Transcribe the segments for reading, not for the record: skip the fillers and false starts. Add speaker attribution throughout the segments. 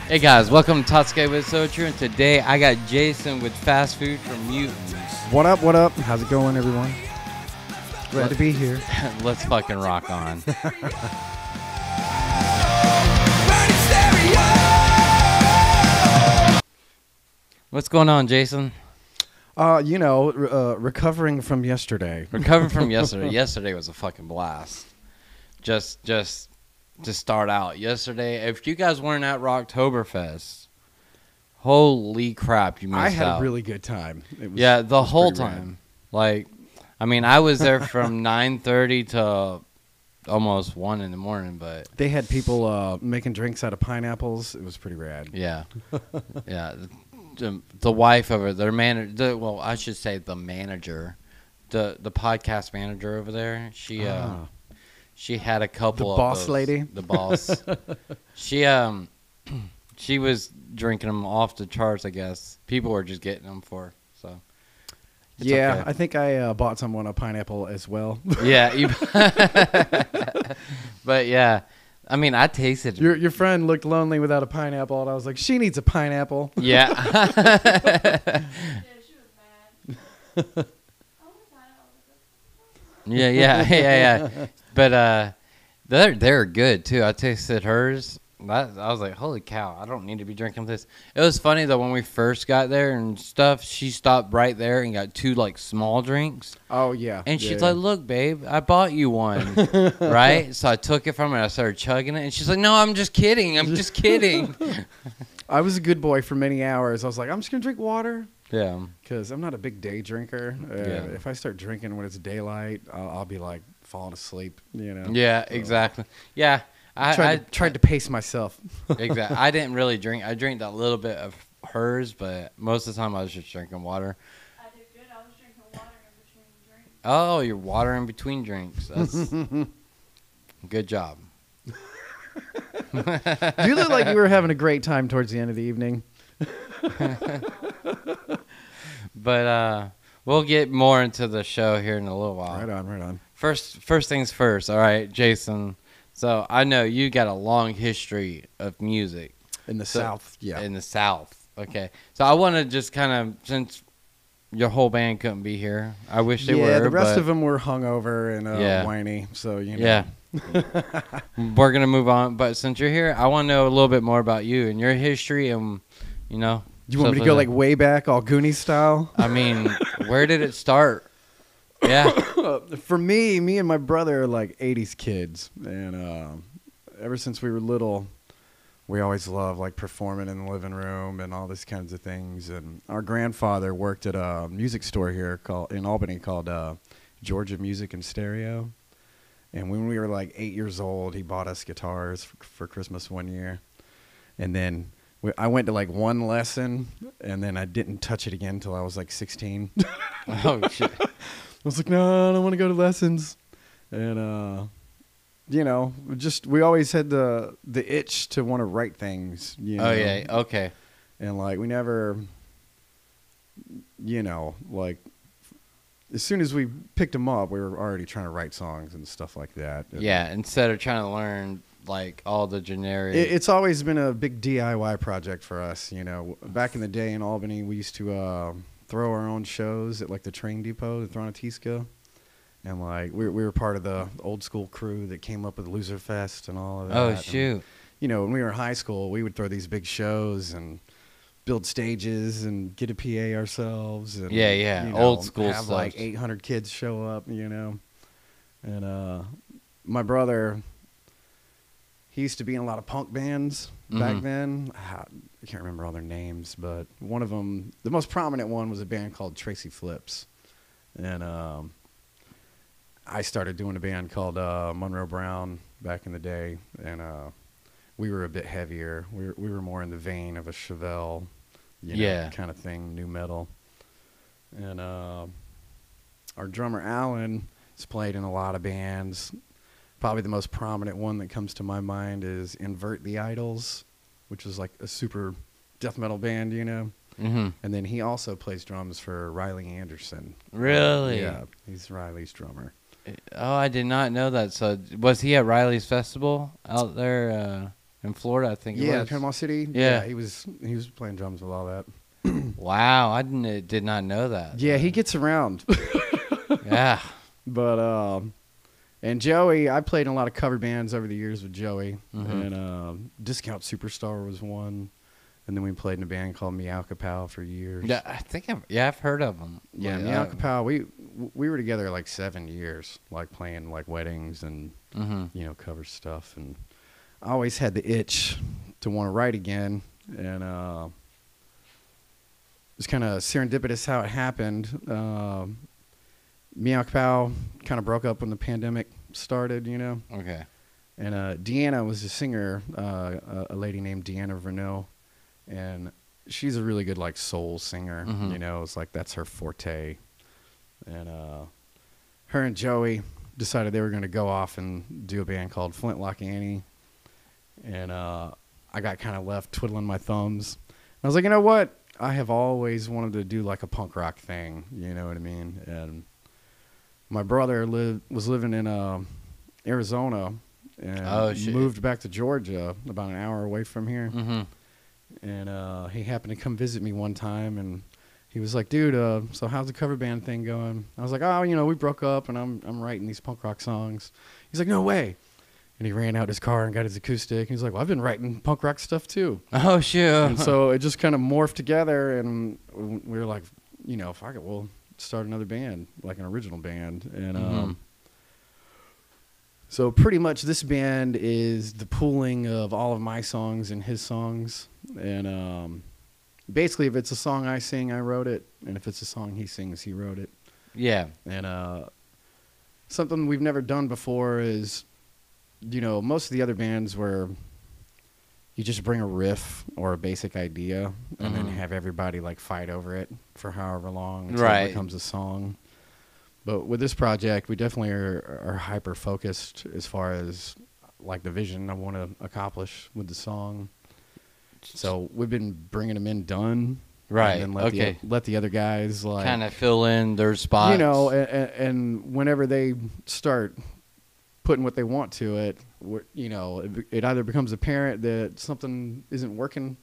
Speaker 1: Hey guys, welcome to Tatsuke with So True, and today I got Jason with Fast Food from Mutants.
Speaker 2: What up, what up? How's it going, everyone? Glad to be here.
Speaker 1: Let's fucking rock on. What's going on, Jason?
Speaker 2: Recovering from yesterday.
Speaker 1: Recovering from yesterday. Yesterday was a fucking blast. Just to start out, yesterday, if you guys weren't at Rocktoberfest, holy crap, you missed out.
Speaker 2: I had a really good time.
Speaker 1: Yeah, the whole time. Like, I mean, I was there from 9:30 to almost 1 in the morning, but
Speaker 2: they had people making drinks out of pineapples. It was pretty rad.
Speaker 1: yeah, yeah. The wife of it, their manager. Well, I should say the manager, the podcast manager over there. She had a couple.
Speaker 2: The boss lady.
Speaker 1: The boss. She was drinking them off the charts. I guess people were just getting them for. So.
Speaker 2: Yeah,
Speaker 1: okay.
Speaker 2: I think I bought someone a pineapple as well.
Speaker 1: Yeah, but yeah, I mean, I tasted
Speaker 2: your friend looked lonely without a pineapple, and I was like, she needs a pineapple.
Speaker 1: Yeah.
Speaker 3: Yeah, she was mad.
Speaker 1: yeah. But they're good too. I tasted hers. I was like, holy cow! I don't need to be drinking this. It was funny though when we first got there and stuff. She stopped right there and got 2 like small drinks.
Speaker 2: Oh yeah.
Speaker 1: And she's like, "Look, babe, I bought you one, right?" So I took it from her and I started chugging it. And she's like, "No, I'm just kidding. I'm just kidding."
Speaker 2: I was a good boy for many hours. I was like, I'm just gonna drink water.
Speaker 1: Yeah.
Speaker 2: Because I'm not a big day drinker.
Speaker 1: Yeah.
Speaker 2: If I start drinking when it's daylight, I'll be like falling asleep. You know.
Speaker 1: Yeah. Exactly. Yeah.
Speaker 2: I tried to pace myself.
Speaker 1: Exactly. I didn't really drink. I drank a little bit of hers, but most of the time I was just drinking water.
Speaker 3: I did good. I was drinking water in between drinks.
Speaker 1: Oh, you're water in between drinks. That's good job.
Speaker 2: You look like you were having a great time towards the end of the evening.
Speaker 1: But we'll get more into the show here in a little while.
Speaker 2: Right on.
Speaker 1: First things first. All right, Jason. So I know you got a long history of music.
Speaker 2: In the South, yeah.
Speaker 1: In the South. Okay. So I want to just kind of, since your whole band couldn't be here, I wish they were.
Speaker 2: Yeah, the rest of them were hungover and whiny, so, you know.
Speaker 1: Yeah. We're going to move on. But since you're here, I want to know a little bit more about you and your history and, you know.
Speaker 2: You want me to go like way back, all Goonies style?
Speaker 1: I mean, where did it start? Yeah.
Speaker 2: For me and my brother are like 80s kids. And ever since we were little, we always loved like performing in the living room and all these kinds of things. And our grandfather worked at a music store here in Albany called Georgia Music and Stereo. And when we were like 8 years old, he bought us guitars for Christmas one year. And then I went to like one lesson, and then I didn't touch it again until I was like 16.
Speaker 1: Oh, shit.
Speaker 2: I was like, no, I don't want to go to lessons. And, we always had the itch to want to write things. You know?
Speaker 1: Oh, yeah. Okay.
Speaker 2: And, like, we never, like, as soon as we picked them up, we were already trying to write songs and stuff like that.
Speaker 1: Yeah, instead of trying to learn, like, all the generic.
Speaker 2: It's always been a big DIY project for us, you know. Back in the day in Albany, we used to throw our own shows at, like, the train depot, the Thronatisco. And, like, we were part of the old school crew that came up with Loser Fest and all of that.
Speaker 1: Oh, shoot.
Speaker 2: And, when we were in high school, we would throw these big shows and build stages and get a PA ourselves. And,
Speaker 1: Yeah. Old school
Speaker 2: have,
Speaker 1: stuff.
Speaker 2: like, 800 kids show up, you know. And my brother, he used to be in a lot of punk bands back then. I can't remember all their names, but one of them, the most prominent one, was a band called Tracy Flips. And I started doing a band called Monroe Brown back in the day, and we were a bit heavier. We were more in the vein of a Chevelle, kind of thing, new metal. And our drummer Alan has played in a lot of bands. Probably the most prominent one that comes to my mind is Invert the Idols, which is like a super death metal band, you know.
Speaker 1: Mm-hmm.
Speaker 2: And then he also plays drums for Riley Anderson.
Speaker 1: Really?
Speaker 2: Yeah, he's Riley's drummer.
Speaker 1: Oh, I did not know that. So was he at Riley's Festival out there in Florida, I think it
Speaker 2: Yeah,
Speaker 1: was.
Speaker 2: Panama City.
Speaker 1: Yeah.
Speaker 2: he was playing drums with all that.
Speaker 1: Wow, I did not know that.
Speaker 2: Yeah, he gets around.
Speaker 1: Yeah.
Speaker 2: But and Joey, I played in a lot of cover bands over the years with Joey,
Speaker 1: Mhm.
Speaker 2: and Discount Superstar was one, and then we played in a band called Meow Kapow for years.
Speaker 1: Yeah, I think I've heard of them.
Speaker 2: Yeah, Meow Kapow. We were together like 7 years, like playing like weddings and
Speaker 1: Mm-hmm.
Speaker 2: cover stuff, and I always had the itch to want to write again, and it was kind of serendipitous how it happened. Meow Kapow kind of broke up when the pandemic started,
Speaker 1: Okay.
Speaker 2: and Deanna was a singer, a lady named Deanna Verneau, and she's a really good like soul singer.
Speaker 1: Mhm.
Speaker 2: It's like that's her forte, and her and Joey decided they were going to go off and do a band called Flintlock Annie, and I got kind of left twiddling my thumbs. I was like, you know what? I have always wanted to do like a punk rock thing. You know what I mean? And my brother was living in Arizona and moved back to Georgia, about an hour away from here.
Speaker 1: Mm-hmm.
Speaker 2: And he happened to come visit me one time, and he was like, dude, so how's the cover band thing going? I was like, oh, we broke up, and I'm writing these punk rock songs. He's like, no way. And he ran out his car and got his acoustic. He's like, well, I've been writing punk rock stuff too.
Speaker 1: Oh, sure.
Speaker 2: And so it just kind of morphed together, and we were like, fuck it, we'll start another band, like an original band. And so pretty much this band is the pooling of all of my songs and his songs. And basically, if it's a song I sing, I wrote it. And if it's a song he sings, he wrote it.
Speaker 1: Yeah.
Speaker 2: And something we've never done before is, most of the other bands where you just bring a riff or a basic idea and then have everybody like fight over it for however long until it becomes a song. But with this project, we definitely are hyper focused as far as like the vision I want to accomplish with the song. So we've been bringing them in done.
Speaker 1: Right.
Speaker 2: And then let the other guys like
Speaker 1: kind of fill in their spots.
Speaker 2: And whenever they start putting what they want to it, it either becomes apparent that something isn't working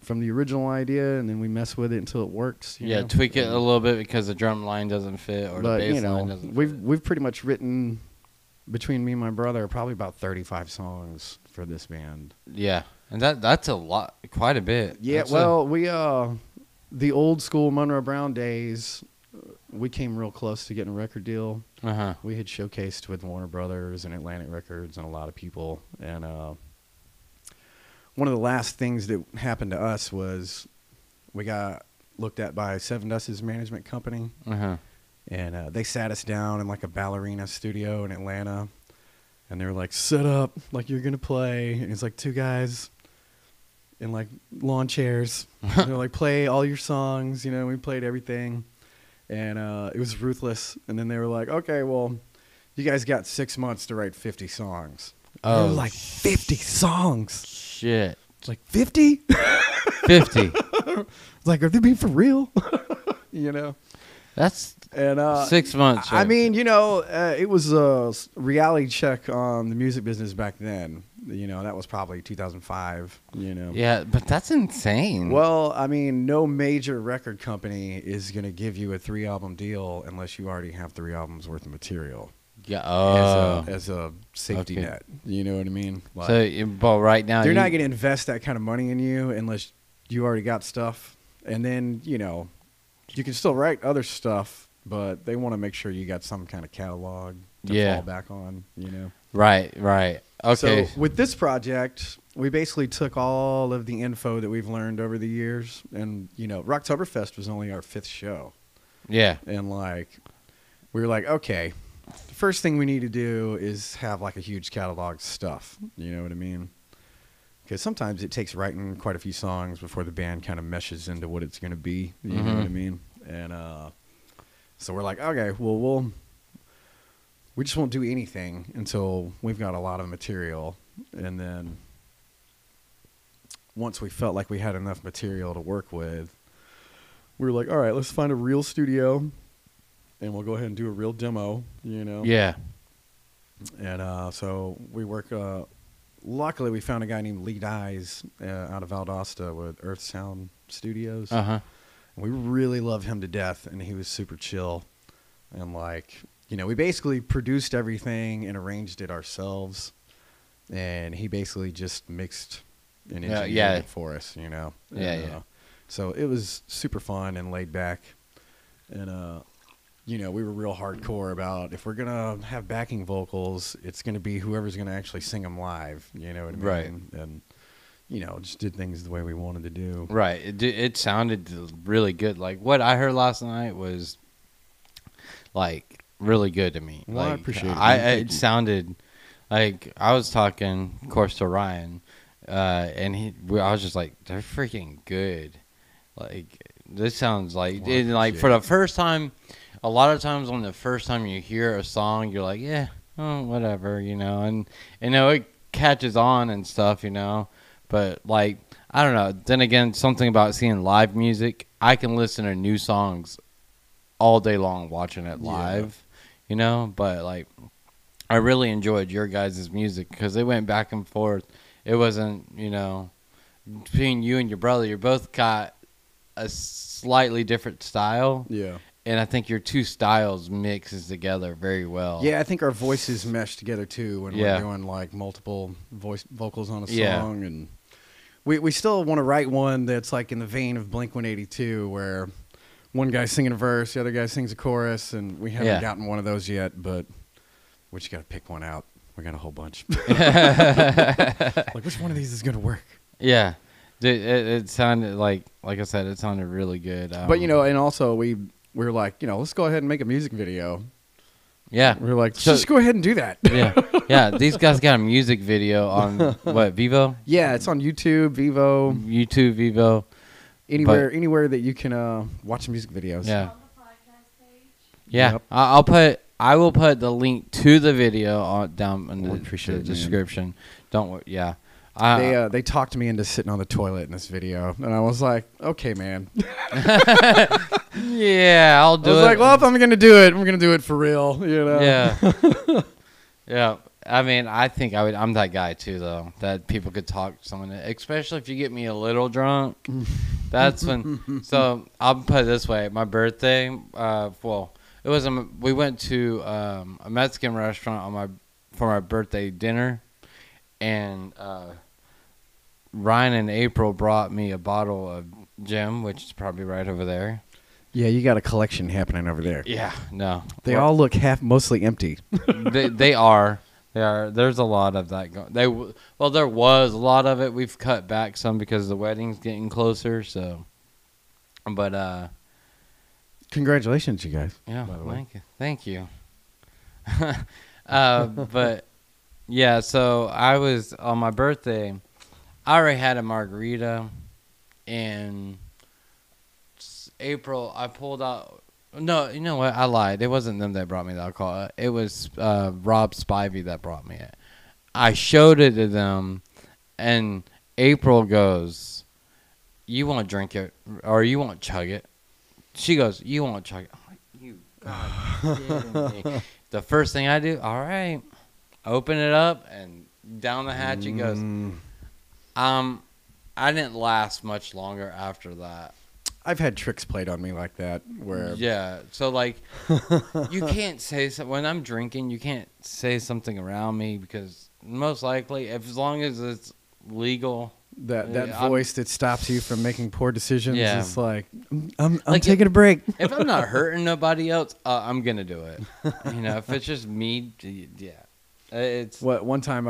Speaker 2: from the original idea, and then we mess with it until it works.
Speaker 1: Tweak it a little bit because the drum line doesn't fit or the bass line doesn't fit.
Speaker 2: We've pretty much written, between me and my brother, probably about 35 songs for this band.
Speaker 1: Yeah, and that's a lot, quite a bit.
Speaker 2: Yeah, we the old school Monroe Brown days, we came real close to getting a record deal. We had showcased with Warner Brothers and Atlantic Records and a lot of people. And one of the last things that happened to us was we got looked at by Seven Dust's management company. And they sat us down in like a ballerina studio in Atlanta. And they were like, set up like you're going to play. And it's like two guys in like lawn chairs. And they're like, play all your songs. We played everything. And it was ruthless. And then they were like, okay, well, you guys got 6 months to write 50 songs.
Speaker 1: Oh,
Speaker 2: they were like, 50 songs.
Speaker 1: Shit.
Speaker 2: It's like, 50?
Speaker 1: 50.
Speaker 2: It's like, are they being for real?
Speaker 1: That's
Speaker 2: and
Speaker 1: 6 months.
Speaker 2: I mean, it was a reality check on the music business back then. That was probably 2005,
Speaker 1: Yeah, but that's insane.
Speaker 2: Well, I mean, no major record company is going to give you a 3-album deal unless you already have 3 albums worth of material.
Speaker 1: Yeah.
Speaker 2: As a safety net. You know what I mean? Like,
Speaker 1: but right now
Speaker 2: they're not going to invest that kind of money in you unless you already got stuff. And then, you can still write other stuff, but they want to make sure you got some kind of catalog to fall back on,
Speaker 1: Right. Okay.
Speaker 2: So with this project, we basically took all of the info that we've learned over the years. And, Rocktoberfest was only our 5th show.
Speaker 1: Yeah.
Speaker 2: And, we were like, okay, the first thing we need to do is have, a huge catalog of stuff. You know what I mean? Because sometimes it takes writing quite a few songs before the band kind of meshes into what it's going to be. You know what I mean? And so we're like, okay, well, we just won't do anything until we've got a lot of material. And then once we felt like we had enough material to work with, we were like, all right, let's find a real studio, and we'll go ahead and do a real demo,
Speaker 1: Yeah.
Speaker 2: And so we work luckily we found a guy named Lee Dyes out of Valdosta with Earth Sound Studios.
Speaker 1: Uh-huh.
Speaker 2: We really loved him to death, and he was super chill. And, like, you know, we basically produced everything and arranged it ourselves. And he basically just mixed and engineered it for us, you know.
Speaker 1: Yeah.
Speaker 2: So it was super fun and laid back. And, you know, we were real hardcore about if we're going to have backing vocals, it's going to be whoever's going to actually sing them live, you know what I mean?
Speaker 1: Right.
Speaker 2: And, you know, just did things the way we wanted to do.
Speaker 1: Right. It sounded really good. Like, what I heard last night was, like, really good to me.
Speaker 2: Well,
Speaker 1: like,
Speaker 2: I appreciate it.
Speaker 1: It sounded like I was talking, of course, to Ryan, and I was just like, they're freaking good. Like, this sounds like,
Speaker 2: Well, I
Speaker 1: like for the first time, a lot of times when the first time you hear a song, you're like, yeah, oh, whatever, you know, and you know, it catches on and stuff, you know, but like, I don't know. Then again, something about seeing live music, I can listen to new songs all day long watching it live, you know, but like, I really enjoyed your guys' music because it went back and forth. It wasn't, you know, between you and your brother, you both got a slightly different style.
Speaker 2: Yeah.
Speaker 1: And I think your two styles mixes together very well.
Speaker 2: Yeah, I think our voices mesh together too when we're doing like multiple vocals on a song, and we still want to write one that's like in the vein of Blink-182, where one guy's singing a verse, the other guy sings a chorus, and we haven't gotten one of those yet, but we just got to pick one out. We got a whole bunch. Like, which one of these is going to work?
Speaker 1: Yeah. Dude, it sounded like I said, it sounded really good.
Speaker 2: But, you know, and also we were like, you know, let's go ahead and make a music video.
Speaker 1: Yeah.
Speaker 2: We were like, just go ahead and do that.
Speaker 1: Yeah. These guys got a music video on, what, Vivo?
Speaker 2: Yeah, it's on YouTube, Vivo. Anywhere that you can watch music videos.
Speaker 1: Yeah.
Speaker 3: On the podcast page.
Speaker 1: Yeah.
Speaker 2: Yep.
Speaker 1: I will put the link to the video down in the
Speaker 2: appreciate it, man.
Speaker 1: description. Don't worry. Yeah.
Speaker 2: They talked me into sitting on the toilet in this video, and I was like, okay, man.
Speaker 1: Yeah, I'll do it.
Speaker 2: I was like, well, if I'm going to do it, I'm going to do it for real, you know?
Speaker 1: Yeah. Yeah. I mean, I think I'm that guy too, though, that people could talk to someone, especially if you get me a little drunk. That's when. So I'll put it this way: my birthday. It was we went to a Mexican restaurant for my birthday dinner, and Ryan and April brought me a bottle of Jim, which is probably right over there.
Speaker 2: Yeah, you got a collection happening over there.
Speaker 1: Yeah, no,
Speaker 2: They all look mostly empty.
Speaker 1: they are. There's a lot of that going. There was a lot of it. We've cut back some because the wedding's getting closer. So, but
Speaker 2: Congratulations, you guys.
Speaker 1: yeah,
Speaker 2: by the way.
Speaker 1: thank you. But yeah, so I was on my birthday. I already had a margarita, in April I pulled out. No, you know what? I lied. It wasn't them that brought me the alcohol. It was Rob Spivey that brought me it. I showed it to them, and April goes, "You want to drink it, or you want to chug it?" She goes, "You want to chug it?" I'm like, "You God kidding me?" The first thing I do, all right, open it up, and down the hatch it goes. I didn't last much longer after that.
Speaker 2: I've had tricks played on me like that where
Speaker 1: Yeah, so like you can't say when I'm drinking, you can't say something around me because most likely, as long as it's legal,
Speaker 2: that voice that stops you from making poor decisions is like, I'm
Speaker 1: Like,
Speaker 2: taking a break.
Speaker 1: if I'm not hurting nobody else, I'm gonna do it. You know, if it's just me, yeah, it's
Speaker 2: One time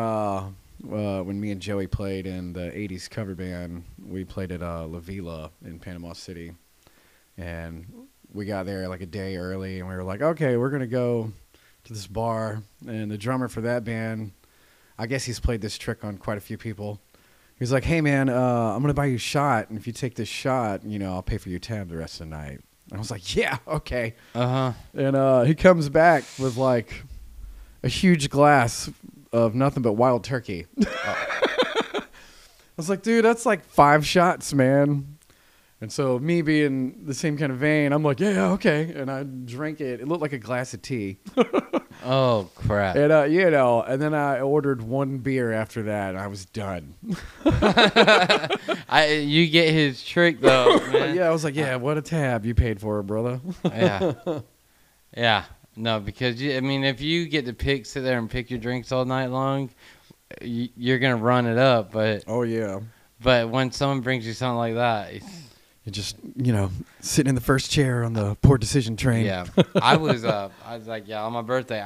Speaker 2: when me and Joey played in the 80s cover band, we played at La Vila in Panama City. And we got there like a day early, and we were like, okay, we're going to go to this bar. And the drummer for that band, I guess he's played this trick on quite a few people. He's like, hey, man, I'm going to buy you a shot. And if you take this shot, you know, I'll pay for your tab the rest of the night. And I was like, yeah, okay.
Speaker 1: uh-huh.
Speaker 2: And he comes back with like a huge glass of nothing but wild turkey. I was like, dude, that's like 5 shots, man. And so me being the same kind of vein, I'm like, yeah, okay. And I drank it. It looked like a glass of tea.
Speaker 1: Oh crap!
Speaker 2: And and then I ordered one beer after that, and I was done.
Speaker 1: You get his trick though, man.
Speaker 2: Yeah, I was like, yeah, what a tab you paid for, brother.
Speaker 1: Yeah. Yeah. No, because I mean, if you get to sit there and pick your drinks all night long, you're gonna run it up. But
Speaker 2: Oh yeah,
Speaker 1: when someone brings you something like that,
Speaker 2: you're just sitting in the first chair on the poor decision train.
Speaker 1: yeah. I was like, yeah, on my birthday,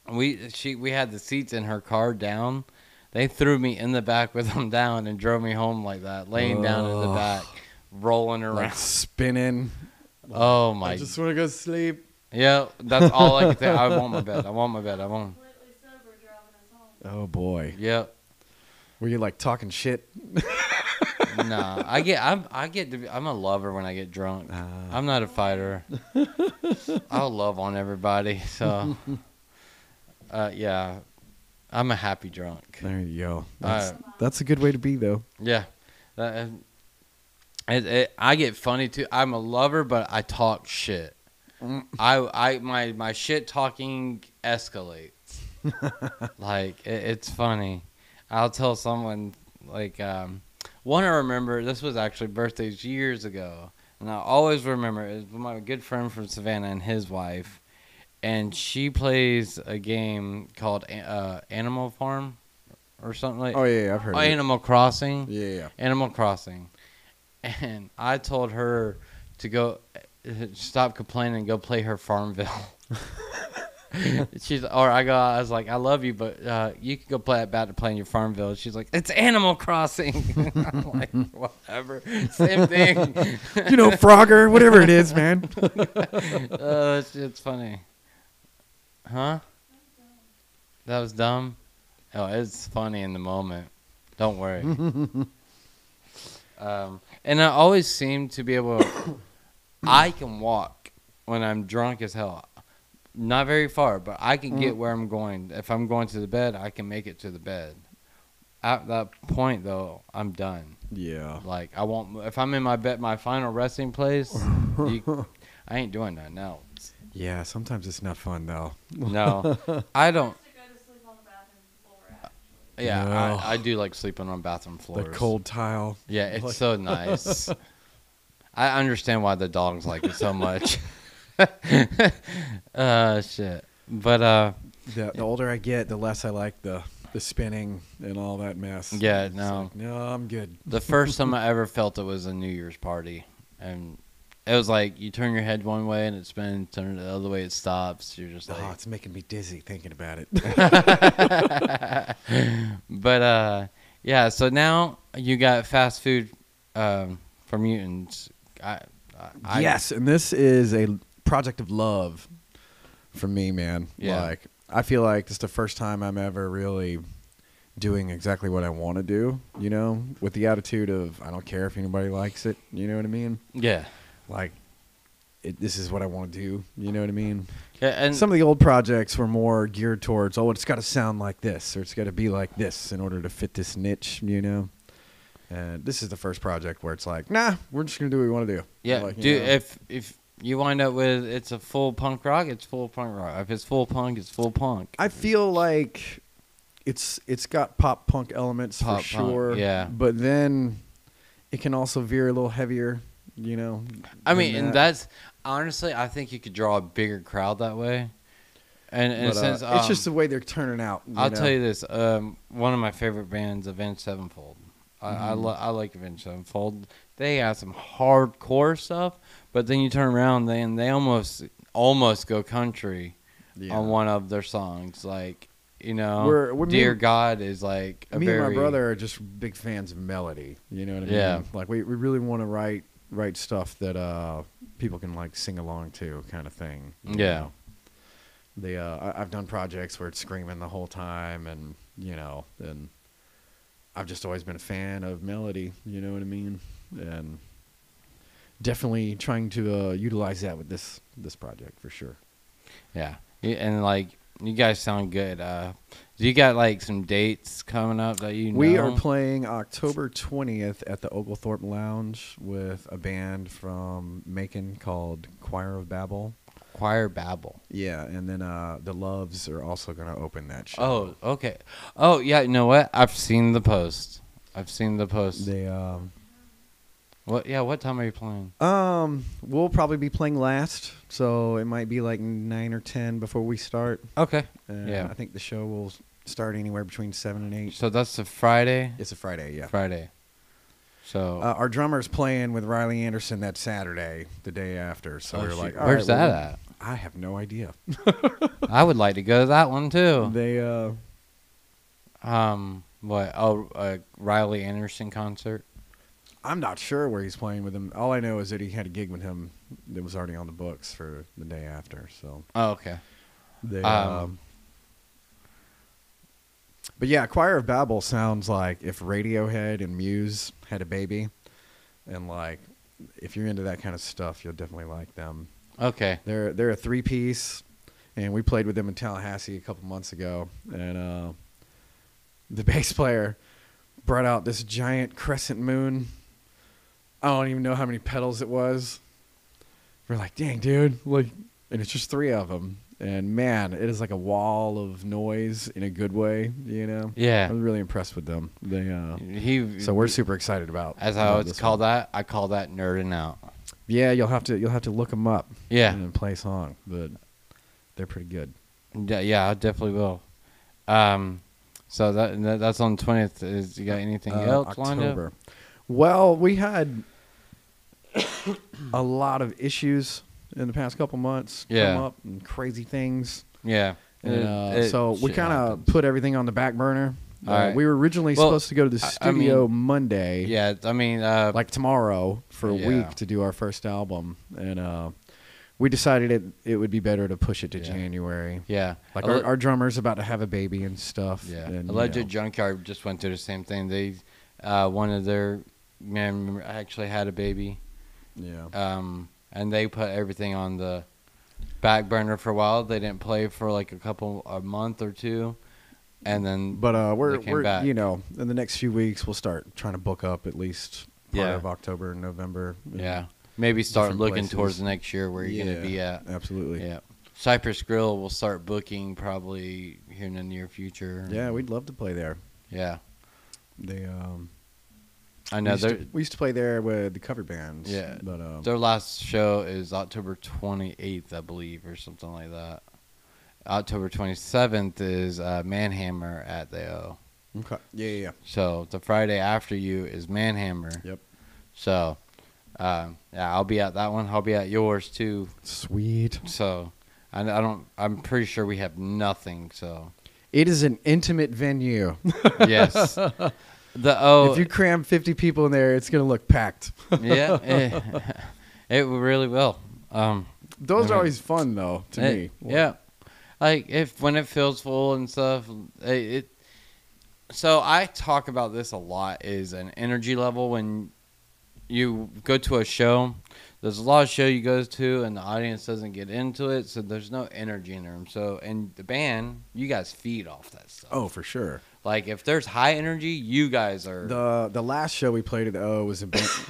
Speaker 1: we had the seats in her car down. They threw me in the back with them down and drove me home like that, laying down in the back, rolling around,
Speaker 2: like spinning.
Speaker 1: Oh my!
Speaker 2: I just want to go sleep.
Speaker 1: Yeah, that's all I can think. I want my bed. I want my bed. I want.
Speaker 3: Completely sober driving us home.
Speaker 2: Oh boy.
Speaker 1: Yep.
Speaker 2: Were you like talking shit?
Speaker 1: Nah, I'm a lover when I get drunk. I'm not a fighter. I'll love on everybody. So, yeah, I'm a happy drunk.
Speaker 2: There you go. That's a good way to be, though.
Speaker 1: Yeah, I get funny too. I'm a lover, but I talk shit. My shit talking escalates. Like it's funny. I'll tell someone like one I remember. This was actually birthdays years ago, and I always remember it was my good friend from Savannah and his wife, and she plays a game called Animal Farm or something like.
Speaker 2: Oh yeah, I've heard.
Speaker 1: Animal Crossing.
Speaker 2: Yeah.
Speaker 1: Animal Crossing. And I told her to go stop complaining and go play her Farmville. I was like, I love you, but you can go back to playing your Farmville. She's like, it's Animal Crossing. I'm like, whatever, same thing.
Speaker 2: Frogger, whatever it is, man.
Speaker 1: It's funny, huh? That was dumb. Oh, it's funny in the moment. Don't worry. And I always seem to be able to, I can walk when I'm drunk as hell. Not very far, but I can get where I'm going. If I'm going to the bed, I can make it to the bed. At that point, though, I'm done.
Speaker 2: Yeah.
Speaker 1: Like, I won't, if I'm in my final resting place, I ain't doing that now.
Speaker 2: Yeah, sometimes it's not fun, though.
Speaker 1: No, I don't.
Speaker 3: To go to sleep on the bathroom floor, actually.
Speaker 1: Yeah,
Speaker 2: No.
Speaker 1: I do like sleeping on bathroom floors.
Speaker 2: The cold tile.
Speaker 1: Yeah, it's so nice. I understand why the dogs like it so much. Shit. But
Speaker 2: The older I get, the less I like the spinning and all that mess.
Speaker 1: yeah,
Speaker 2: It's
Speaker 1: no.
Speaker 2: like, no, I'm good.
Speaker 1: The first time I ever felt it was a New Year's party, and it was like you turn your head one way and it spins, turn it the other way, it stops. You're just like,
Speaker 2: Oh, it's making me dizzy thinking about it.
Speaker 1: But yeah. So now you got fast food for mutants.
Speaker 2: Yes, and this is a project of love for me, man.
Speaker 1: Yeah.
Speaker 2: Like, I feel like this is the first time I'm ever really doing exactly what I want to do, with the attitude of I don't care if anybody likes it, you know what I mean?
Speaker 1: Yeah.
Speaker 2: Like, this is what I want to do, you know what I mean?
Speaker 1: Yeah, and
Speaker 2: Some of the old projects were more geared towards, it's got to sound like this, or it's got to be like this in order to fit this niche, And this is the first project where it's like, nah, we're just going to do what we want to do.
Speaker 1: yeah,
Speaker 2: Like,
Speaker 1: dude. If you wind up with it's a full punk rock, it's full punk rock. If it's full punk, it's full punk.
Speaker 2: I feel like it's got pop punk elements
Speaker 1: Pop
Speaker 2: for
Speaker 1: punk,
Speaker 2: sure.
Speaker 1: yeah.
Speaker 2: But then it can also veer a little heavier,
Speaker 1: I mean,
Speaker 2: than
Speaker 1: and
Speaker 2: that.
Speaker 1: that's honestly, I think you could draw a bigger crowd that way. And in a
Speaker 2: But,
Speaker 1: sense,
Speaker 2: it's just the way they're turning out.
Speaker 1: I'll tell you this: one of my favorite bands, Avenged Sevenfold. I like Avenged Sevenfold. They have some hardcore stuff, but then you turn around, they almost go country on one of their songs. Like,
Speaker 2: We're
Speaker 1: Dear God is like a
Speaker 2: Me
Speaker 1: very,
Speaker 2: and my brother are just big fans of melody. You know what I mean?
Speaker 1: Yeah.
Speaker 2: Like we really want to write stuff that people can like sing along to, kind of thing.
Speaker 1: Yeah.
Speaker 2: I've done projects where it's screaming the whole time, and and I've just always been a fan of melody. You know what I mean? And definitely trying to utilize that with this project for sure.
Speaker 1: Yeah. And like, you guys sound good. Do you got like some dates coming up that you know?
Speaker 2: We are playing October 20th at the Oglethorpe Lounge with a band from Macon called Choir of Babel.
Speaker 1: Choir Babel.
Speaker 2: Yeah, and then the Loves are also going to open that show.
Speaker 1: Oh, okay. Oh, yeah. You know what? I've seen the post.
Speaker 2: They
Speaker 1: What? Yeah. What time are you playing?
Speaker 2: we'll probably be playing last, so it might be like 9 or 10 before we start.
Speaker 1: Okay.
Speaker 2: And
Speaker 1: Yeah.
Speaker 2: I think the show will start anywhere between 7 and 8.
Speaker 1: So that's the Friday.
Speaker 2: It's a Friday, yeah.
Speaker 1: Friday. So
Speaker 2: Our drummer's playing with Riley Anderson that Saturday, the day after. So we're like, all
Speaker 1: where's
Speaker 2: right,
Speaker 1: that
Speaker 2: well,
Speaker 1: at?
Speaker 2: I have no idea.
Speaker 1: I would like to go to that one too.
Speaker 2: They
Speaker 1: What? Oh, a Riley Anderson concert.
Speaker 2: I'm not sure where he's playing with him. All I know is that he had a gig with him that was already on the books for the day after. So
Speaker 1: Oh, okay.
Speaker 2: they
Speaker 1: Um,
Speaker 2: but yeah, Choir of Babel sounds like if Radiohead and Muse had a baby, and like if you're into that kind of stuff, you'll definitely like them.
Speaker 1: Okay.
Speaker 2: They're a 3-piece, and we played with them in Tallahassee a couple months ago, and the bass player brought out this giant crescent moon. I don't even know how many pedals it was. We're like, dang, dude, like, and it's just 3 of them. And man, it is like a wall of noise in a good way, you know.
Speaker 1: Yeah.
Speaker 2: I was really impressed with them. So we're super excited about.
Speaker 1: As I
Speaker 2: about
Speaker 1: always
Speaker 2: this
Speaker 1: call
Speaker 2: one.
Speaker 1: that, I call that nerding out.
Speaker 2: Yeah, you'll have to look them up.
Speaker 1: Yeah.
Speaker 2: And play a song, but they're pretty good.
Speaker 1: Yeah, I definitely will. So that's on the 20th. Is you got anything else lined up?
Speaker 2: October. Well, we had a lot of issues in the past couple months
Speaker 1: Yeah.
Speaker 2: come up and crazy things.
Speaker 1: Yeah.
Speaker 2: And so we
Speaker 1: shit
Speaker 2: kind of
Speaker 1: happens.
Speaker 2: put everything on the back burner.
Speaker 1: All right.
Speaker 2: We were originally
Speaker 1: Well,
Speaker 2: supposed to go to the
Speaker 1: I mean,
Speaker 2: studio Monday,
Speaker 1: Yeah, I mean,
Speaker 2: like tomorrow, for a
Speaker 1: Yeah.
Speaker 2: week to do our first album. And we decided it would be better to push it to
Speaker 1: Yeah.
Speaker 2: January.
Speaker 1: yeah.
Speaker 2: Like
Speaker 1: Alle-
Speaker 2: our drummer's about to have a baby and stuff.
Speaker 1: Yeah,
Speaker 2: and,
Speaker 1: Alleged Junkyard just went through the same thing. They, one of their men actually had a baby,
Speaker 2: Yeah.
Speaker 1: and they put everything on the back burner for a while. They didn't play for like a month or two, and then
Speaker 2: But we're
Speaker 1: came back.
Speaker 2: in the next few weeks we'll start trying to book up at least part
Speaker 1: Yeah.
Speaker 2: of October and November.
Speaker 1: yeah, maybe start
Speaker 2: different
Speaker 1: looking
Speaker 2: places.
Speaker 1: towards the next year where you're gonna be at.
Speaker 2: Absolutely.
Speaker 1: Yeah, Cypress Grill will start booking probably here in the near future.
Speaker 2: Yeah, we'd love to play there.
Speaker 1: Yeah,
Speaker 2: They
Speaker 1: I know
Speaker 2: we used to play there with the cover bands.
Speaker 1: Yeah.
Speaker 2: But
Speaker 1: their last show is October 28th, I believe, or something like that. October 27th is Manhammer at the O.
Speaker 2: okay. Yeah.
Speaker 1: So the Friday after you is Manhammer.
Speaker 2: Yep.
Speaker 1: So, yeah, I'll be at that one. I'll be at yours too.
Speaker 2: Sweet.
Speaker 1: So, I don't. I'm pretty sure we have nothing. So,
Speaker 2: It is an intimate venue.
Speaker 1: yes. The O.
Speaker 2: If you cram 50 people in there, it's gonna look packed.
Speaker 1: Yeah. It really will.
Speaker 2: Those
Speaker 1: I mean,
Speaker 2: are always fun though to me.
Speaker 1: Yeah. Like when it feels full and stuff, so I talk about this a lot, is an energy level when you go to a show. There's a lot of show you go to and the audience doesn't get into it, so there's no energy in the room. So in the band, you guys feed off that stuff.
Speaker 2: Oh, for sure.
Speaker 1: Like if there's high energy, you guys are.
Speaker 2: The last show we played at the O was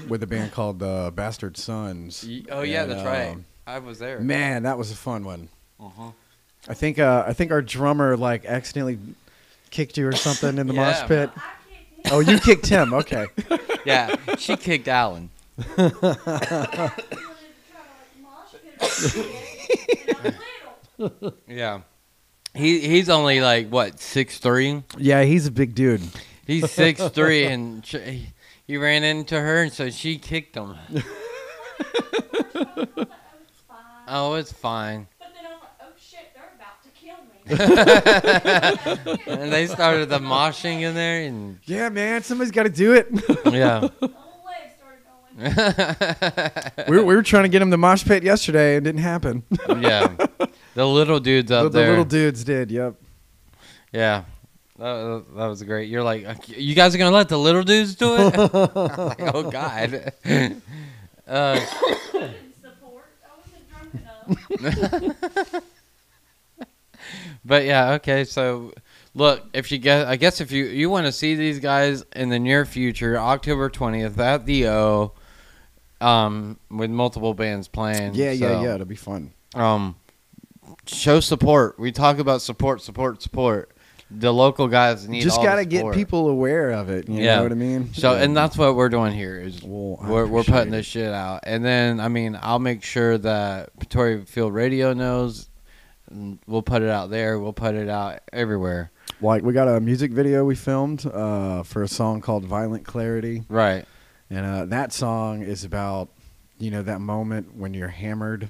Speaker 2: with a band called the Bastard Sons.
Speaker 1: Oh yeah,
Speaker 2: And,
Speaker 1: that's right. I was there.
Speaker 2: Man, that was a fun one.
Speaker 1: Uh-huh.
Speaker 2: I think our drummer like accidentally kicked you or something in the mosh
Speaker 1: Yeah.
Speaker 2: pit.
Speaker 3: I kicked him.
Speaker 2: Oh, you kicked him. Okay.
Speaker 1: Yeah, she kicked Alan.
Speaker 3: I wanted to try to like mosh pit and I'm little.
Speaker 1: Yeah. He's only like what 6'3".
Speaker 2: Yeah, he's a big dude.
Speaker 1: He's 6'3", and he ran into her, and so she kicked him.
Speaker 3: First of all, I thought that was fine.
Speaker 1: Oh, it's fine.
Speaker 3: But then I'm like, oh shit, they're about to kill me.
Speaker 1: And they started the moshing in there, and
Speaker 2: Yeah, man, somebody's got to do it.
Speaker 1: yeah.
Speaker 3: The whole leg started going.
Speaker 2: we were trying to get him to mosh pit yesterday, and it didn't happen.
Speaker 1: Yeah. The little dudes up
Speaker 2: The
Speaker 1: there.
Speaker 2: little dudes did. Yep.
Speaker 1: Yeah. That was great. You're like, you guys are going to let the little dudes do it? I'm like, oh, God.
Speaker 3: I didn't support. I wasn't drunk enough.
Speaker 1: But yeah, okay. So, look, I guess if you want to see these guys in the near future, October 20th at the O, with multiple bands playing.
Speaker 2: Yeah,
Speaker 1: so,
Speaker 2: yeah. It'll be fun.
Speaker 1: show support. We talk about support. The local guys need
Speaker 2: Just
Speaker 1: all
Speaker 2: got to
Speaker 1: the
Speaker 2: get
Speaker 1: support.
Speaker 2: people aware of it. You
Speaker 1: Yeah.
Speaker 2: know what I mean?
Speaker 1: So,
Speaker 2: Yeah.
Speaker 1: and that's what we're doing here is
Speaker 2: Well, I
Speaker 1: we're
Speaker 2: appreciate
Speaker 1: putting
Speaker 2: it.
Speaker 1: this shit out. And then, I mean, I'll make sure that Pretoria Field Radio knows. And we'll put it out there. We'll put it out everywhere.
Speaker 2: Like, we got a music video we filmed for a song called Violent Clarity.
Speaker 1: Right.
Speaker 2: And that song is about, that moment when you're hammered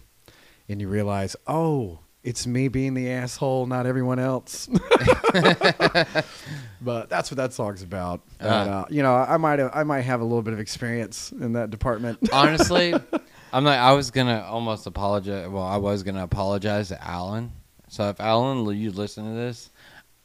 Speaker 2: and you realize, oh, it's me being the asshole, not everyone else. But that's what that song's about. I might have a little bit of experience in that department.
Speaker 1: Honestly, I was going to almost apologize. Well, I was going to apologize to Alan. So if Alan, you listen to this,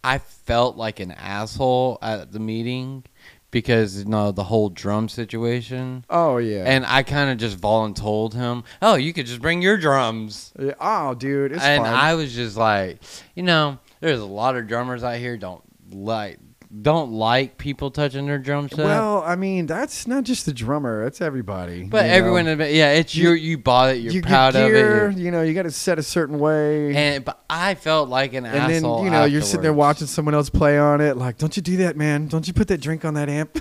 Speaker 1: I felt like an asshole at the meeting because the whole drum situation.
Speaker 2: Oh, yeah.
Speaker 1: And I kind of just voluntold him, "Oh, you could just bring your drums."
Speaker 2: Yeah, oh, dude, it's
Speaker 1: And
Speaker 2: fine.
Speaker 1: I was just like, there's a lot of drummers out here don't like people touching their drum set.
Speaker 2: Well, I mean, that's not just the drummer; it's everybody.
Speaker 1: but
Speaker 2: you
Speaker 1: everyone,
Speaker 2: know?
Speaker 1: it's you bought it, you're proud
Speaker 2: your gear,
Speaker 1: of it.
Speaker 2: you got to set a certain way.
Speaker 1: But I felt like an
Speaker 2: And then,
Speaker 1: asshole.
Speaker 2: you're sitting there
Speaker 1: afterwards.
Speaker 2: watching someone else play on it. Like, don't you do that, man? Don't you put that drink on that amp?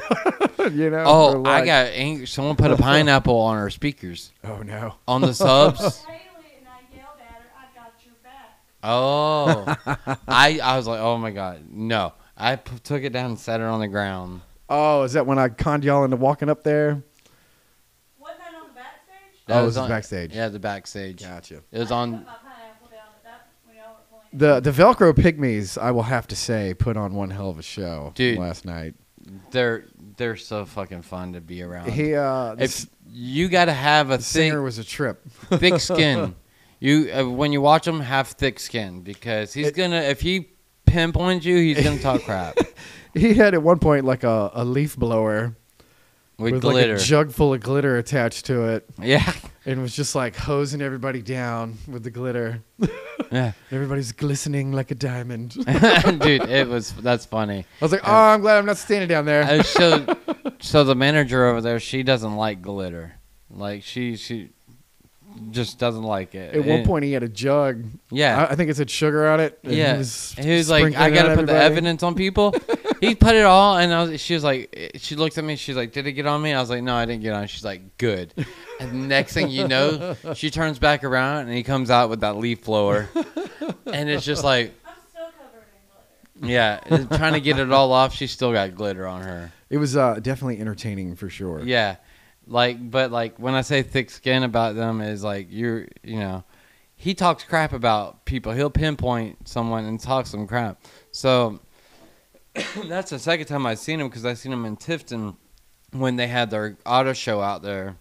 Speaker 1: Oh,
Speaker 2: or
Speaker 1: I
Speaker 2: like-
Speaker 1: got angry. Someone put a pineapple on our speakers
Speaker 2: Oh, no.
Speaker 1: on the subs.
Speaker 3: Haley and I yelled at her, I got your back.
Speaker 1: Oh, I was like, oh my god, no! I took it down and set it on the ground.
Speaker 2: Oh, is that when I conned y'all into walking up there?
Speaker 3: Wasn't that on the backstage?
Speaker 1: That
Speaker 2: Oh,
Speaker 1: was
Speaker 2: this is
Speaker 1: on-
Speaker 2: backstage.
Speaker 1: Yeah, the backstage.
Speaker 2: Gotcha.
Speaker 1: It was
Speaker 3: I
Speaker 1: on.
Speaker 3: put my pineapple down at that when y'all were playing.
Speaker 2: The Velcro Pygmies, I will have to say, put on one hell of a show
Speaker 1: Dude.
Speaker 2: last night.
Speaker 1: They're so fucking fun to be around.
Speaker 2: He,
Speaker 1: If you got to have a
Speaker 2: the singer was a trip.
Speaker 1: thick skin, when you watch him, have thick skin because he's gonna if he pinpoints you, he's gonna talk crap
Speaker 2: He had at one point like a leaf blower
Speaker 1: with
Speaker 2: like
Speaker 1: glitter.
Speaker 2: a jug full of glitter attached to it,
Speaker 1: Yeah,
Speaker 2: and was just like hosing everybody down with the glitter.
Speaker 1: yeah,
Speaker 2: Everybody's glistening like a diamond.
Speaker 1: dude, that's funny.
Speaker 2: I was like, oh, I'm glad I'm not standing down there.
Speaker 1: So the manager over there, she doesn't like glitter. Like she just doesn't like it.
Speaker 2: At one
Speaker 1: And-
Speaker 2: point, he had a jug.
Speaker 1: yeah,
Speaker 2: I think it said sugar on it. and
Speaker 1: yeah.
Speaker 2: He was
Speaker 1: He was like,
Speaker 2: sprinkling
Speaker 1: I
Speaker 2: it
Speaker 1: gotta
Speaker 2: on
Speaker 1: put the
Speaker 2: everybody.
Speaker 1: evidence on people. He put it all, and she was like, she looked at me. She's like, did it get on me? I was like, no, I didn't get on. She's like, good. And next thing you know, she turns back around and he comes out with that leaf blower, and it's just like,
Speaker 3: I'm still covered in glitter.
Speaker 1: yeah, trying to get it all off. She still got glitter on her.
Speaker 2: It was definitely entertaining for sure.
Speaker 1: Yeah, but when I say thick skin about them is like he talks crap about people. He'll pinpoint someone and talk some crap. So that's the second time I've seen him because I seen him in Tifton when they had their auto show out there,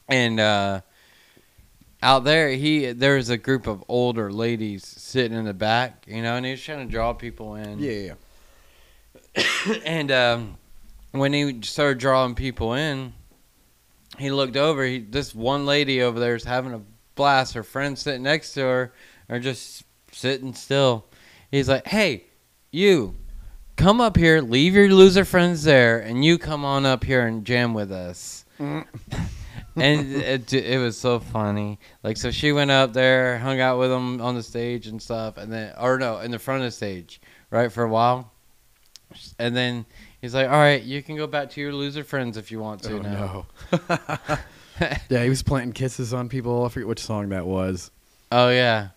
Speaker 1: and out there there was a group of older ladies sitting in the back, and he was trying to draw people in.
Speaker 2: Yeah.
Speaker 1: And when he started drawing people in, he looked over. This one lady over there is having a blast. Her friends sitting next to her are just sitting still. He's like, "Hey, you, come up here. Leave your loser friends there, and you come on up here and jam with us." And it was so funny. So she went up there, hung out with him on the stage and stuff, and then in the front of the stage, right, for a while. And then he's like, all right, you can go back to your loser friends if you want to
Speaker 2: Oh,
Speaker 1: now.
Speaker 2: no. Yeah, he was planting kisses on people. I forget which song that was.
Speaker 1: Oh, yeah.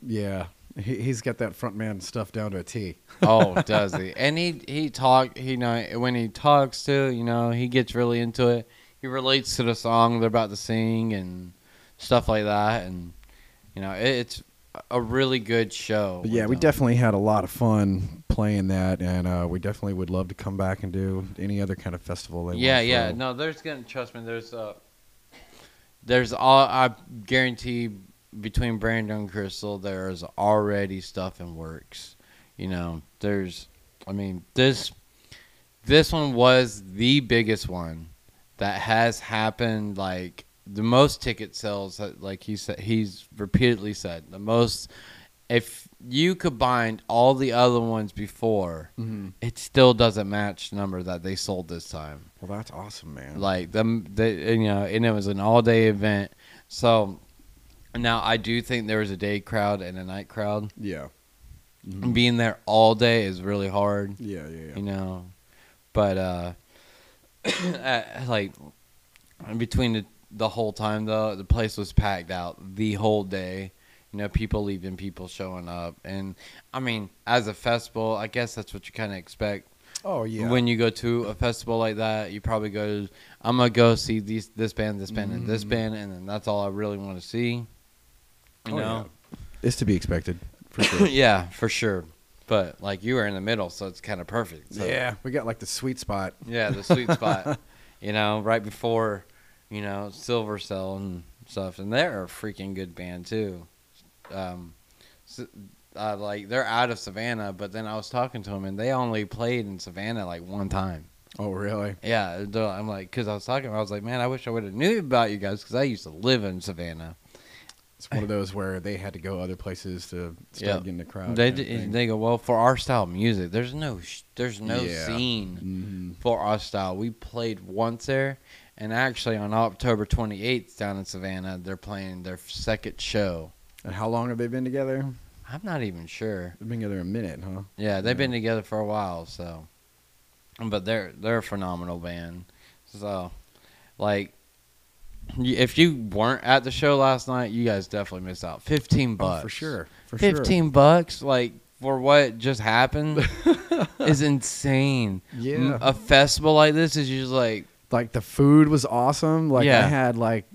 Speaker 2: Yeah. He's got that front man stuff down to a T.
Speaker 1: Oh, does he? And when he talks to, he gets really into it. He relates to the song they're about to sing and stuff like that. And, it's a really good show.
Speaker 2: But yeah, we definitely had a lot of fun playing that, and we definitely would love to come back and do any other kind of festival.
Speaker 1: Yeah. No, trust me, there's all, I guarantee between Brandon and Crystal, there's already stuff in works. This one was the biggest one that has happened, the most ticket sales, like he's repeatedly said, the most. If you combined all the other ones before, it still doesn't match the number that they sold this time.
Speaker 2: Well, that's awesome, man.
Speaker 1: And it was an all-day event. So Now, I do think there was a day crowd and a night crowd.
Speaker 2: Yeah.
Speaker 1: Being there all day is really hard,
Speaker 2: Yeah.
Speaker 1: you know. But like between the whole time though, the place was packed out the whole day. You know, people leaving, people showing up, and I mean, as a festival, I guess that's what you kind of expect.
Speaker 2: Oh yeah.
Speaker 1: When you go to a festival like that, you probably go. I'm gonna go see this band, and this band, and then that's all I really want to see. You know,
Speaker 2: it's to be expected for sure.
Speaker 1: yeah, for sure. But like you were in the middle, so it's kind of perfect. So,
Speaker 2: Yeah, we got like the sweet spot.
Speaker 1: yeah, the sweet spot. You know, right before, you know, Silver Cell and stuff, and they're a freaking good band too. Like they're out of Savannah, but then I was talking to them, and they only played in Savannah like one time.
Speaker 2: Oh really?
Speaker 1: Yeah, I'm like, because I was talking, I was like, man, I wish I would have knew about you guys because I used to live in Savannah.
Speaker 2: It's one of those where they had to go other places to start getting the crowd.
Speaker 1: They go, well, for our style of music, there's no
Speaker 2: Yeah.
Speaker 1: scene for our style. We played once there, and actually on October 28th down in Savannah, they're playing their second show.
Speaker 2: And how long have they been together?
Speaker 1: I'm not even sure.
Speaker 2: They've been together a minute, huh?
Speaker 1: Yeah, they've been together for a while, so. But they're a phenomenal band. So, like, if you weren't at the show last night, you guys definitely missed out. $15.
Speaker 2: Oh, for sure. For
Speaker 1: $15, like, for what just happened is insane.
Speaker 2: Yeah.
Speaker 1: A festival like this is usually
Speaker 2: Like the food was awesome. Like
Speaker 1: Yeah.
Speaker 2: I had like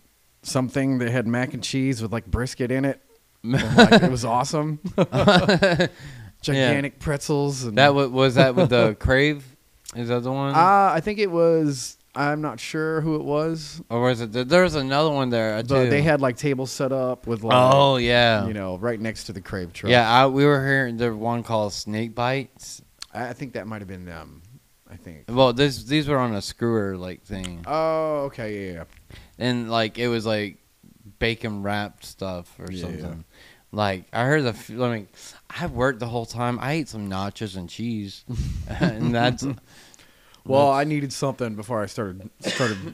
Speaker 2: something that had mac and cheese with like brisket in it. And, like, it was awesome. Gigantic pretzels. And,
Speaker 1: that was that with the Crave? Is that the one?
Speaker 2: I think it was. I'm not sure who it was.
Speaker 1: Or was it? There was another one there too.
Speaker 2: But they had like tables set up with like,
Speaker 1: Oh yeah.
Speaker 2: you know, right next to the Crave truck.
Speaker 1: Yeah, we were hearing the one called Snake Bites.
Speaker 2: I think that might have been them. I think.
Speaker 1: Well, these were on a screwer like thing,
Speaker 2: Oh, okay, yeah.
Speaker 1: and like it was like bacon wrapped stuff or
Speaker 2: Yeah.
Speaker 1: something. Like I heard I worked the whole time. I ate some nachos and cheese, and that's.
Speaker 2: Well, I needed something before I started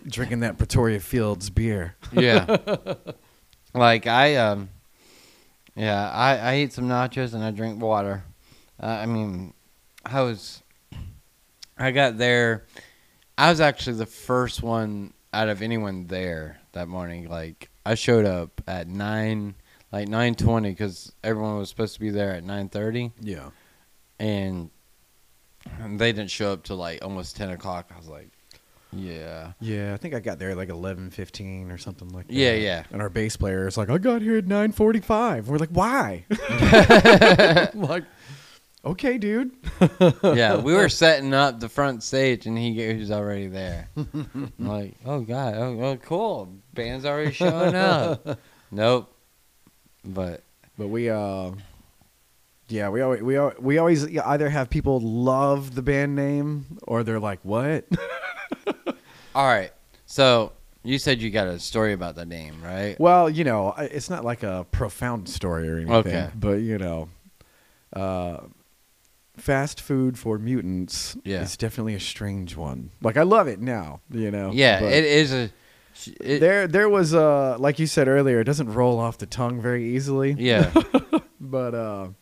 Speaker 2: drinking that Pretoria Fields beer.
Speaker 1: Yeah. Like I ate some nachos and I drank water. I mean, I got there. I was actually the first one out of anyone there that morning. Like I showed up at 9:20 because everyone was supposed to be there at 9:30,
Speaker 2: Yeah.
Speaker 1: and they didn't show up till like almost 10 o'clock. I was like, yeah.
Speaker 2: Yeah, I think I got there at like 11:15 or something like that.
Speaker 1: Yeah.
Speaker 2: And our bass player is like, I got here at 9:45. We're like, why? I'm like, okay, dude.
Speaker 1: Yeah, we were setting up the front stage, and he was already there. I'm like, oh god, oh cool, band's already showing up. Nope, but
Speaker 2: But we always either have people love the band name or they're like, what?
Speaker 1: all right. So you said you got a story about the name, right?
Speaker 2: Well, you know, it's not like a profound story or anything.
Speaker 1: Okay.
Speaker 2: But, you know, fast food for mutants is definitely a strange one. Like, I love it now, you know.
Speaker 1: Yeah,
Speaker 2: but
Speaker 1: it is
Speaker 2: there was, like you said earlier, it doesn't roll off the tongue very easily.
Speaker 1: Yeah.
Speaker 2: But,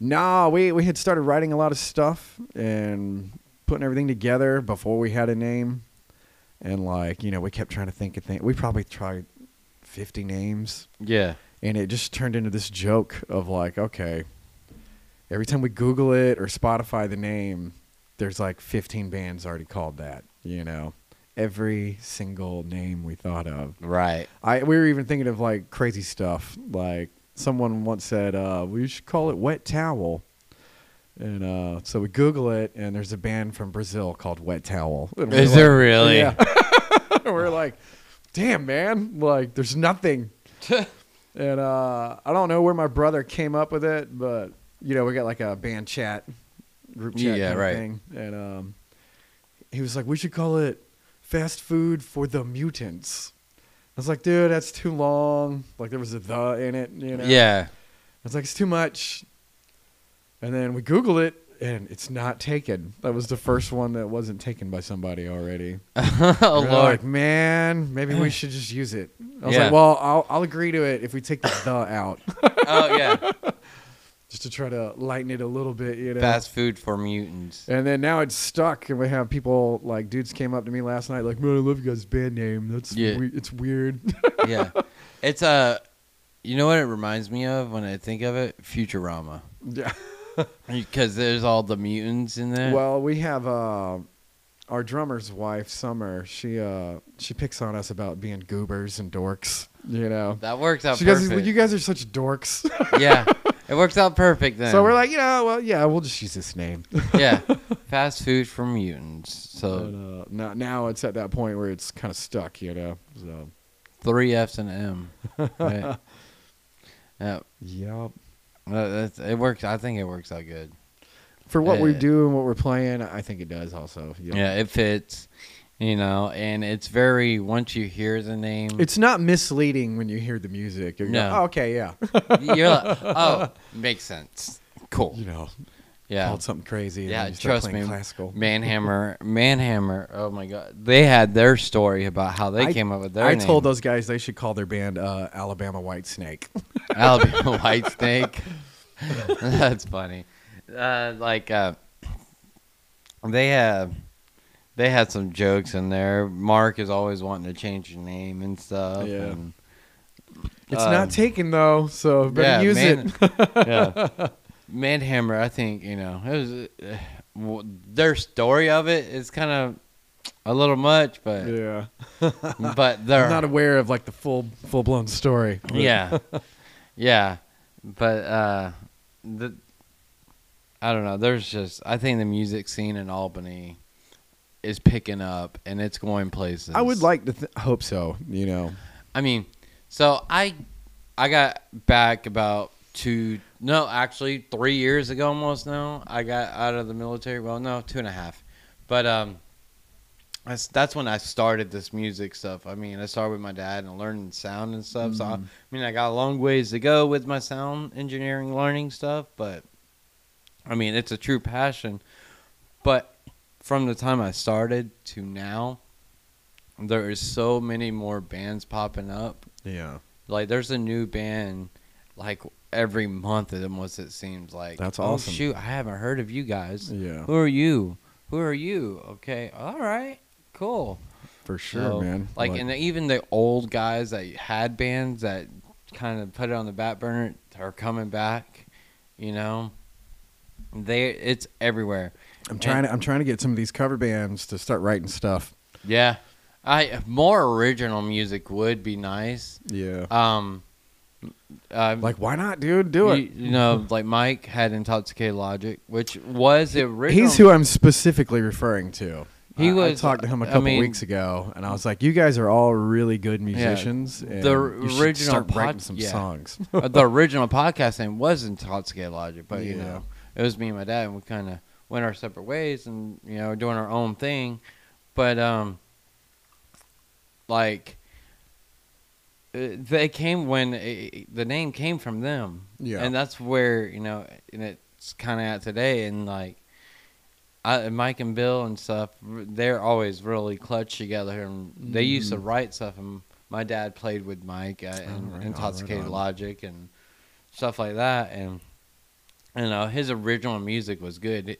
Speaker 2: we had started writing a lot of stuff and putting everything together before we had a name. And, like, you know, we kept trying to think of things. We probably tried 50 names.
Speaker 1: Yeah.
Speaker 2: And it just turned into this joke of, like, okay, every time we Google it or Spotify the name, there's, like, 15 bands already called that, you know. Every single name we thought of.
Speaker 1: Right.
Speaker 2: We were even thinking of, like, crazy stuff. Like, someone once said, we should call it Wet Towel. And so we Google it, and there's a band from Brazil called Wet Towel. And
Speaker 1: Is there really?
Speaker 2: Yeah. We're like, damn, man. Like, there's nothing. And I don't know where my brother came up with it, but, you know, we got like a band chat, group chat kind of thing. And he was like, we should call it Fast Food for the Mutants. I was like, dude, that's too long. Like, there was a "the" in it, you know?
Speaker 1: Yeah.
Speaker 2: I was like, it's too much. And then we Googled it, and it's not taken. That was the first one that wasn't taken by somebody already.
Speaker 1: Oh
Speaker 2: We're
Speaker 1: Lord.
Speaker 2: like, man, maybe we should just use it. I was
Speaker 1: Yeah.
Speaker 2: like, well, I'll agree to it if we take the out,
Speaker 1: Oh yeah.
Speaker 2: just to try to lighten it a little bit, you know.
Speaker 1: Fast food for mutants.
Speaker 2: And then now it's stuck, and we have people like dudes came up to me last night like, man, I love you guys' band name. That's it's weird.
Speaker 1: Yeah. It's you know what it reminds me of when I think of it? Futurama.
Speaker 2: Yeah.
Speaker 1: Because there's all the mutants in there.
Speaker 2: Well, we have our drummer's wife, Summer. She picks on us about being goobers and dorks. You know,
Speaker 1: that works out
Speaker 2: she goes,
Speaker 1: perfect.
Speaker 2: "You guys are such dorks."
Speaker 1: Yeah. It works out perfect then.
Speaker 2: So we're like, well, yeah, we'll just use this name.
Speaker 1: Yeah. Fast food for mutants. So
Speaker 2: But, now it's at that point where it's kind of stuck. You know, so
Speaker 1: 3 F's and M. Right? Yeah.
Speaker 2: yep.
Speaker 1: It works. I think it works out good.
Speaker 2: For what we do and what we're playing, I think it does also. Yep.
Speaker 1: Yeah, it fits, and it's very, once you hear the name,
Speaker 2: It's not misleading when you hear the music. You go,
Speaker 1: No.
Speaker 2: oh, okay, yeah.
Speaker 1: you're like, oh, makes sense. Cool.
Speaker 2: You know,
Speaker 1: Yeah.
Speaker 2: called something crazy. And
Speaker 1: Yeah,
Speaker 2: then you start
Speaker 1: trust
Speaker 2: playing
Speaker 1: me.
Speaker 2: classical.
Speaker 1: Manhammer. Oh my God. They had their story about how they came up with their
Speaker 2: I
Speaker 1: name.
Speaker 2: told those guys they should call their band Alabama White Snake.
Speaker 1: Alabama White Snake. That's funny. They had some jokes in there. Mark is always wanting to change your name and stuff.
Speaker 2: Yeah.
Speaker 1: And,
Speaker 2: It's not taken though, so better use it.
Speaker 1: Yeah. Manhammer, I think, it was their story of it is kind of a little much, but
Speaker 2: Yeah,
Speaker 1: but they're
Speaker 2: I'm not aware of like the full blown story. but-
Speaker 1: yeah. Yeah. But I don't know. I think the music scene in Albany is picking up and it's going places.
Speaker 2: I would like to hope so. You know,
Speaker 1: I mean, so I got back about 3 years ago almost now. I got out of the military. Well, no, 2.5. But that's when I started this music stuff. I mean, I started with my dad and learning sound and stuff. So, I got a long ways to go with my sound engineering learning stuff. But, I mean, it's a true passion. But from the time I started to now, there is so many more bands popping up.
Speaker 2: yeah,
Speaker 1: Like, there's a new band, like, every month almost, it seems like.
Speaker 2: That's
Speaker 1: oh,
Speaker 2: awesome.
Speaker 1: Shoot, I haven't heard of you guys.
Speaker 2: yeah,
Speaker 1: Who are you? Who are you? Okay, all right, cool.
Speaker 2: for sure,
Speaker 1: So,
Speaker 2: man.
Speaker 1: Like, and even the old guys that had bands that kind of put it on the back burner are coming back, It's everywhere.
Speaker 2: I'm trying to get some of these cover bands to start writing stuff.
Speaker 1: Yeah. More original music would be nice.
Speaker 2: Yeah,
Speaker 1: Like,
Speaker 2: why not, dude? Do it.
Speaker 1: like Mike had Intoxicated Logic, which was the original.
Speaker 2: He's who I'm specifically referring to. I
Speaker 1: I
Speaker 2: talked to him a couple weeks ago, and I was like, "You guys are all really good musicians. and
Speaker 1: the
Speaker 2: you should
Speaker 1: original
Speaker 2: start writing some songs."
Speaker 1: The original podcast name was Intoxicated Logic, but
Speaker 2: Yeah.
Speaker 1: it was me and my dad, and we kind of went our separate ways, and doing our own thing. But they came when the name came from them,
Speaker 2: Yeah.
Speaker 1: and that's where and it's kind of at today, and Mike and Bill and stuff, they're always really clutch together, and they used to write stuff, and my dad played with Mike and Intoxicated Logic and stuff like that, and his original music was good.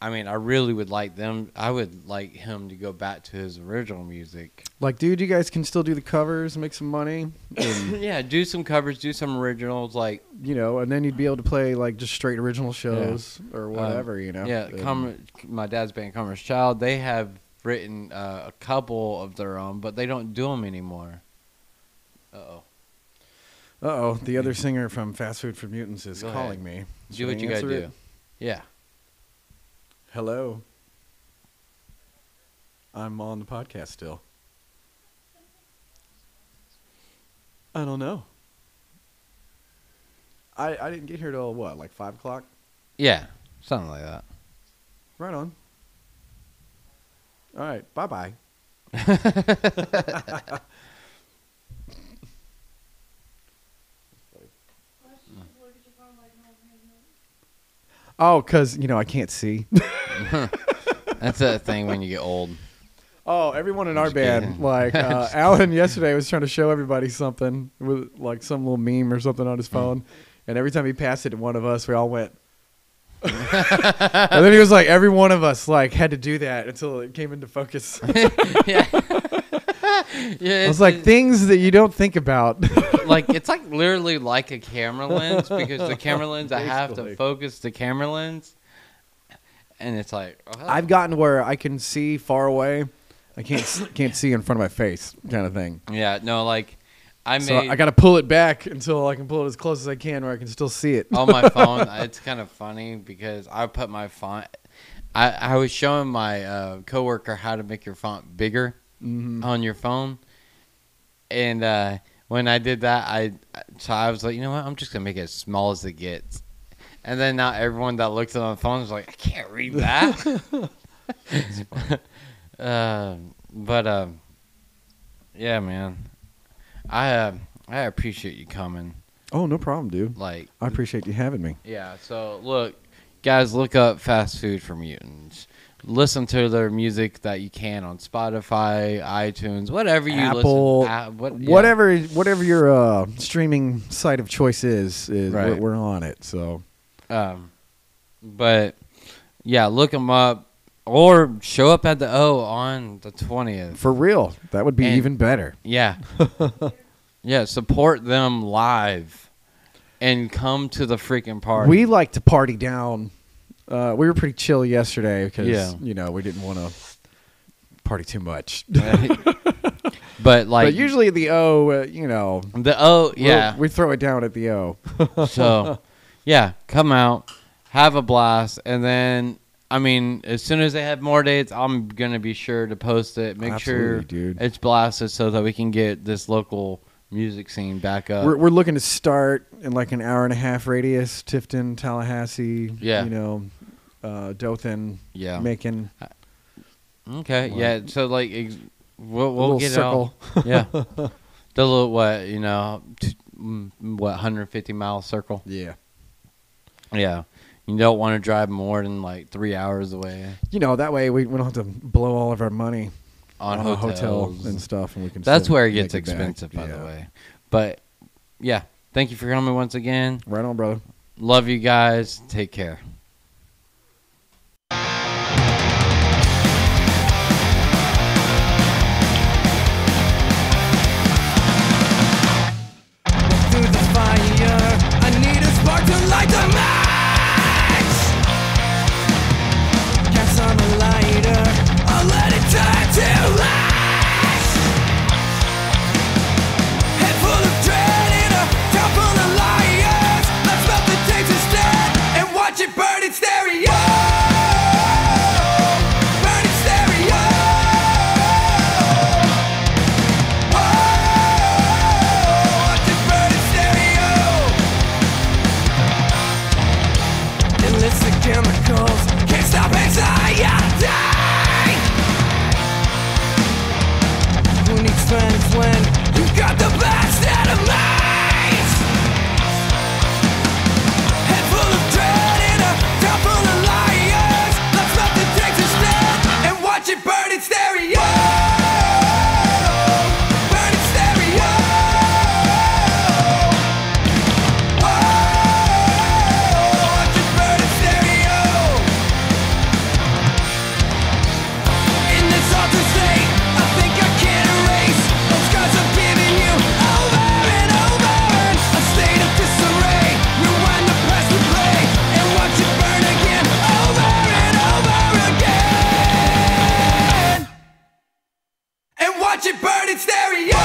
Speaker 1: I really would like them. I would like him to go back to his original music.
Speaker 2: Like, dude, you guys can still do the covers, make some money, and,
Speaker 1: Yeah, do some covers, do some originals, like
Speaker 2: and then you'd be able to play like just straight original shows or whatever,
Speaker 1: Yeah,
Speaker 2: And-
Speaker 1: my dad's band, Commerce Child, they have written a couple of their own, but they don't do them anymore. Uh-oh.
Speaker 2: Uh-oh, the other singer from Fast Food for Mutants is
Speaker 1: Go ahead.
Speaker 2: calling me.
Speaker 1: Do
Speaker 2: Should
Speaker 1: what
Speaker 2: I
Speaker 1: you gotta
Speaker 2: answer
Speaker 1: do.
Speaker 2: it?
Speaker 1: Yeah.
Speaker 2: Hello. I'm on the podcast still. I don't know. I didn't get here till what, like 5 o'clock?
Speaker 1: Yeah, something like that.
Speaker 2: Right on. All right, bye-bye.
Speaker 3: Let's just look at your phone like no,
Speaker 2: Oh, because, I can't see.
Speaker 1: That's a thing when you get old.
Speaker 2: Oh, everyone in our
Speaker 1: Just
Speaker 2: band,
Speaker 1: kidding.
Speaker 2: like Alan yesterday was trying to show everybody something with like some little meme or something on his phone, and every time he passed it to one of us, we all went. And then he was like, every one of us like had to do that until it came into focus.
Speaker 1: Yeah. Yeah,
Speaker 2: I was like, things that you don't think about.
Speaker 1: like it's like literally like a camera lens because the camera lens I have to
Speaker 2: Basically.
Speaker 1: focus the camera lens, and it's like
Speaker 2: I've gotten where I can see far away. I can't see in front of my face, kind of thing.
Speaker 1: yeah, no, like I
Speaker 2: So
Speaker 1: made
Speaker 2: I got to pull it back until I can pull it as close as I can, where I can still see it.
Speaker 1: on my phone. It's kind of funny because I put my font. I was showing my coworker how to make your font bigger on your phone, and when I did that, I was like, you know what, I'm just gonna make it as small as it gets. And then now everyone that looks at my phone is like, I can't read that. Yeah, man, I appreciate you coming.
Speaker 2: Oh, no problem, dude.
Speaker 1: Like,
Speaker 2: I appreciate you having me.
Speaker 1: yeah. So look, guys, look up Fast Food for Mutants. Listen to their music that you can on Spotify, iTunes, whatever you
Speaker 2: Apple,
Speaker 1: listen.
Speaker 2: whatever your streaming site of choice is
Speaker 1: Right.
Speaker 2: we're on it. So
Speaker 1: But yeah, look them up or show up at the O on the 20th.
Speaker 2: for real, that would be
Speaker 1: And-
Speaker 2: even better.
Speaker 1: Yeah. Yeah, support them live and come to the freaking party.
Speaker 2: We like to party down. We were pretty chill yesterday because
Speaker 1: Yeah.
Speaker 2: we didn't want to party too much.
Speaker 1: But like
Speaker 2: But usually the O,
Speaker 1: the O, yeah.
Speaker 2: we throw it down at the O.
Speaker 1: So, yeah, come out, have a blast, and then, I mean, as soon as they have more dates, I'm going to be sure to post it. Make sure
Speaker 2: Absolutely, dude.
Speaker 1: it's blasted so that we can get this local music scene back up.
Speaker 2: We're looking to start in like an hour and a half radius. Tifton, Tallahassee.
Speaker 1: Yeah.
Speaker 2: Dothan.
Speaker 1: Yeah.
Speaker 2: Macon.
Speaker 1: Okay,
Speaker 2: Like-
Speaker 1: yeah, so, like, we'll
Speaker 2: little
Speaker 1: get
Speaker 2: circle.
Speaker 1: it all. Yeah. The little, 150-mile circle.
Speaker 2: Yeah.
Speaker 1: Yeah. You don't want to drive more than, like, 3 hours away
Speaker 2: That way we don't have to blow all of our money
Speaker 1: on
Speaker 2: a hotel
Speaker 1: hotels.
Speaker 2: and stuff, and we can.
Speaker 1: That's
Speaker 2: still
Speaker 1: where it
Speaker 2: make
Speaker 1: gets
Speaker 2: back.
Speaker 1: expensive, by the
Speaker 2: Yeah.
Speaker 1: way. But, yeah, thank you for coming once again.
Speaker 2: Right on, brother.
Speaker 1: Love you guys. Take care.
Speaker 4: Through the fire, I need a spark to light the match. Gas on a lighter, I'll let it turn to ash. Head full of dread in a town full of liars. Let's melt the tapes instead and watch it burn in stereo. Burn in stereo. Watch it burn in stereo. Illicit chemicals can't stop anxiety. Who needs friends when you've got the best enemies? Head full of dread in a town full of liars. Let's melt the tapes instead and watch it burn in stereo. Burn in stereo. Watch it burn in stereo. In this altered state, I think I can erase those scars I've given you over and over. A state of disarray. Rewind the past to play and watch it burn again, over and over again. And watch it burn in stereo.